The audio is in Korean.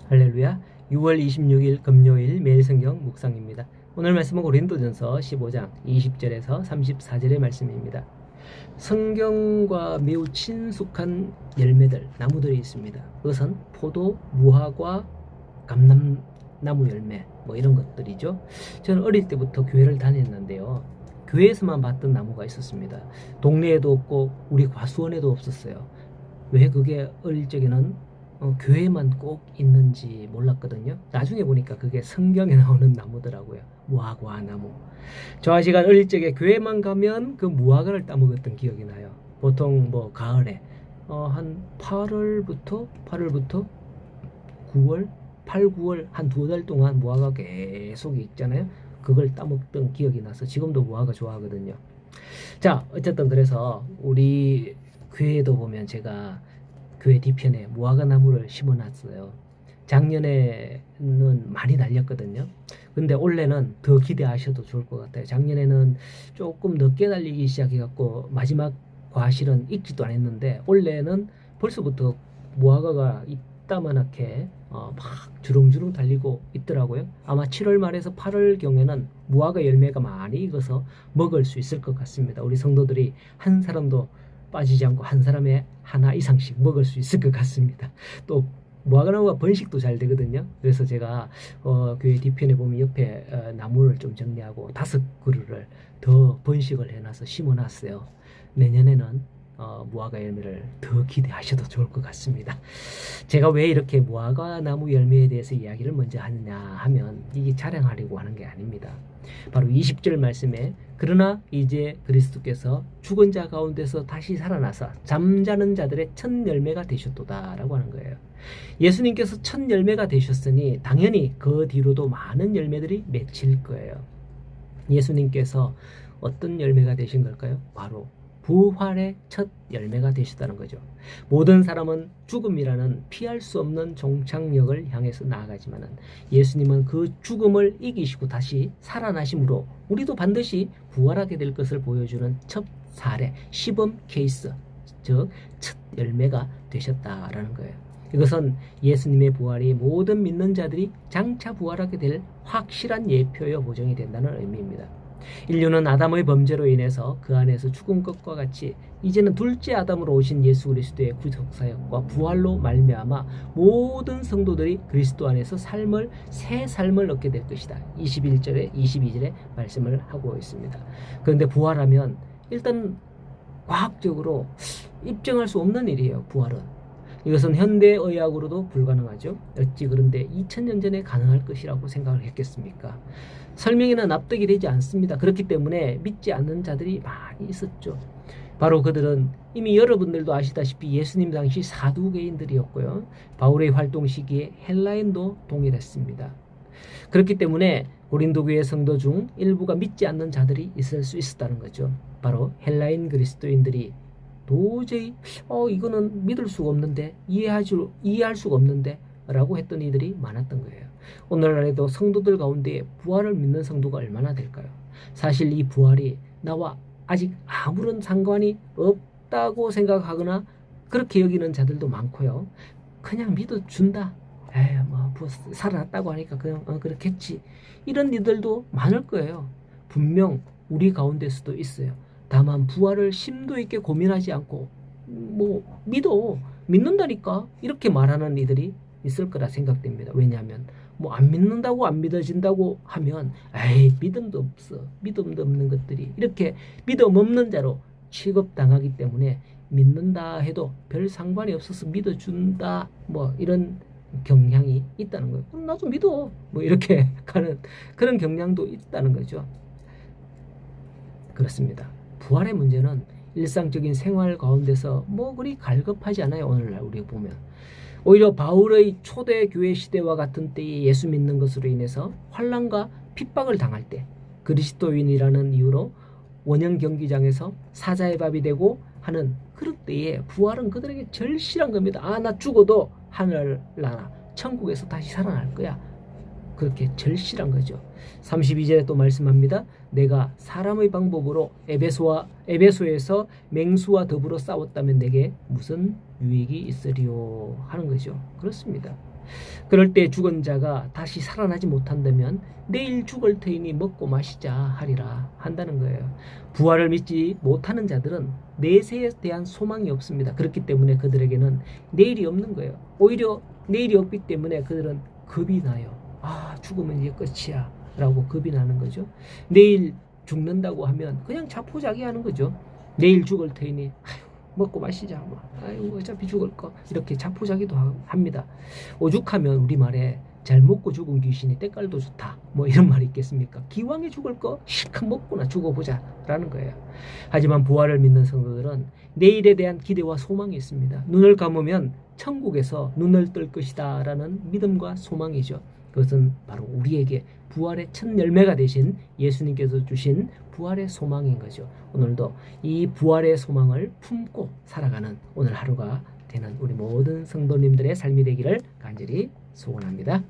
할렐루야. 6월 26일 금요일 매일 성경 묵상입니다. 오늘 말씀은 고린도전서 15장 20절에서 34절의 말씀입니다. 성경과 매우 친숙한 열매들, 나무들이 있습니다. 그것은 포도, 무화과, 감람나무 열매 이런 것들이죠. 저는 어릴 때부터 교회를 다녔는데요. 교회에서만 봤던 나무가 있었습니다. 동네에도 없고 우리 과수원에도 없었어요. 왜 그게 어릴 적에는 교회만 꼭 있는지 몰랐거든요. 나중에 보니까 그게 성경에 나오는 나무더라고요. 무화과 나무. 저 아시간 어릴 적에 교회만 가면 그 무화과를 따먹었던 기억이 나요. 보통 가을에 한 8월부터 9월, 8, 9월 한 2달 동안 무화과 계속 있잖아요. 그걸 따먹던 기억이 나서 지금도 무화과 좋아하거든요. 자, 어쨌든 그래서 우리 교회에도 보면 제가 교회 뒤편에 무화과 나무를 심어놨어요. 작년에는 많이 달렸거든요. 근데 올해는 더 기대하셔도 좋을 것 같아요. 작년에는 조금 늦게 달리기 시작해갖고 마지막 과실은 익지도 않았는데 올해는 벌써부터 무화과가 이따만하게 막 주렁주렁 달리고 있더라고요. 아마 7월 말에서 8월 경에는 무화과 열매가 많이 익어서 먹을 수 있을 것 같습니다. 우리 성도들이 한 사람도 빠지지 않고 한 사람에 하나 이상씩 먹을 수 있을 것 같습니다. 또 무화과나무가 번식도 잘 되거든요. 그래서 제가 교회 뒤편에 보면 옆에 나무를 좀 정리하고 5그루를 더 번식을 해놔서 심어놨어요. 내년에는 무화과 열매를 더 기대하셔도 좋을 것 같습니다. 제가 왜 이렇게 무화과 나무 열매에 대해서 이야기를 먼저 하느냐 하면 이게 자랑하려고 하는 게 아닙니다. 바로 20절 말씀에 그러나 이제 그리스도께서 죽은 자 가운데서 다시 살아나서 잠자는 자들의 첫 열매가 되셨도다 라고 하는 거예요. 예수님께서 첫 열매가 되셨으니 당연히 그 뒤로도 많은 열매들이 맺힐 거예요. 예수님께서 어떤 열매가 되신 걸까요? 바로 부활의 첫 열매가 되셨다는 거죠. 모든 사람은 죽음이라는 피할 수 없는 종착역을 향해서 나아가지만은 예수님은 그 죽음을 이기시고 다시 살아나심으로 우리도 반드시 부활하게 될 것을 보여주는 첫 사례, 시범 케이스, 즉 첫 열매가 되셨다라는 거예요. 이것은 예수님의 부활이 모든 믿는 자들이 장차 부활하게 될 확실한 예표여 보정이 된다는 의미입니다. 인류는 아담의 범죄로 인해서 그 안에서 죽은 것과 같이 이제는 둘째 아담으로 오신 예수 그리스도의 구속사역과 부활로 말미암아 모든 성도들이 그리스도 안에서 새 삶을 얻게 될 것이다. 21절에 22절에 말씀을 하고 있습니다. 그런데 부활하면 일단 과학적으로 입증할 수 없는 일이에요. 부활은. 이것은 현대의학으로도 불가능하죠. 어찌 그런데 2000년 전에 가능할 것이라고 생각을 했겠습니까? 설명에는 납득이 되지 않습니다. 그렇기 때문에 믿지 않는 자들이 많이 있었죠. 바로 그들은 이미 여러분들도 아시다시피 예수님 당시 사두개인들이었고요. 바울의 활동 시기에 헬라인도 동일했습니다. 그렇기 때문에 고린도 교회 성도 중 일부가 믿지 않는 자들이 있을 수 있었다는 거죠. 바로 헬라인 그리스도인들이 도저히 이거는 믿을 수가 없는데 이해할 수가 없는데 라고 했던 이들이 많았던 거예요. 오늘날에도 성도들 가운데 부활을 믿는 성도가 얼마나 될까요? 사실 이 부활이 나와 아직 아무런 상관이 없다고 생각하거나 그렇게 여기는 자들도 많고요. 그냥 믿어준다. 살아났다고 하니까 그냥 그렇겠지. 이런 이들도 많을 거예요. 분명 우리 가운데서도 있어요. 다만 부활을 심도 있게 고민하지 않고 믿는다니까 이렇게 말하는 이들이 있을 거라 생각됩니다. 왜냐하면 안 믿는다고 안 믿어진다고 하면 믿음도 없어. 믿음도 없는 것들이 이렇게 믿음 없는 자로 취급당하기 때문에 믿는다 해도 별 상관이 없어서 믿어준다 이런 경향이 있다는 거예요. 그럼 나도 믿어 이렇게 가는 그런 경향도 있다는 거죠. 그렇습니다. 부활의 문제는 일상적인 생활 가운데서 그리 갈급하지 않아요. 오늘날 우리 보면 오히려 바울의 초대 교회 시대와 같은 때에 예수 믿는 것으로 인해서 환난과 핍박을 당할 때 그리스도인이라는 이유로 원형 경기장에서 사자의 밥이 되고 하는 그런 때에 부활은 그들에게 절실한 겁니다. 나 죽어도 하늘나라 천국에서 다시 살아날 거야. 그렇게 절실한 거죠. 32절에 또 말씀합니다. 내가 사람의 방법으로 에베소에서 맹수와 더불어 싸웠다면 내게 무슨 유익이 있으리요 하는 거죠. 그렇습니다. 그럴 때 죽은 자가 다시 살아나지 못한다면 내일 죽을 터이니 먹고 마시자 하리라 한다는 거예요. 부활을 믿지 못하는 자들은 내세에 대한 소망이 없습니다. 그렇기 때문에 그들에게는 내일이 없는 거예요. 오히려 내일이 없기 때문에 그들은 겁이 나요. 죽으면 이제 끝이야 라고 겁이 나는 거죠. 내일 죽는다고 하면 그냥 자포자기하는 거죠. 내일 죽을 터이니 먹고 마시자. 어차피 죽을 거. 이렇게 자포자기도 합니다. 오죽하면 우리말에 잘 먹고 죽은 귀신이 때깔도 좋다. 이런 말이 있겠습니까? 기왕에 죽을 거 실컷 먹고나 죽어보자 라는 거예요. 하지만 부활을 믿는 성도들은 내일에 대한 기대와 소망이 있습니다. 눈을 감으면 천국에서 눈을 뜰 것이다 라는 믿음과 소망이죠. 그것은 바로 우리에게 부활의 첫 열매가 되신 예수님께서 주신 부활의 소망인 거죠. 오늘도 이 부활의 소망을 품고 살아가는 오늘 하루가 되는 우리 모든 성도님들의 삶이 되기를 간절히 소원합니다.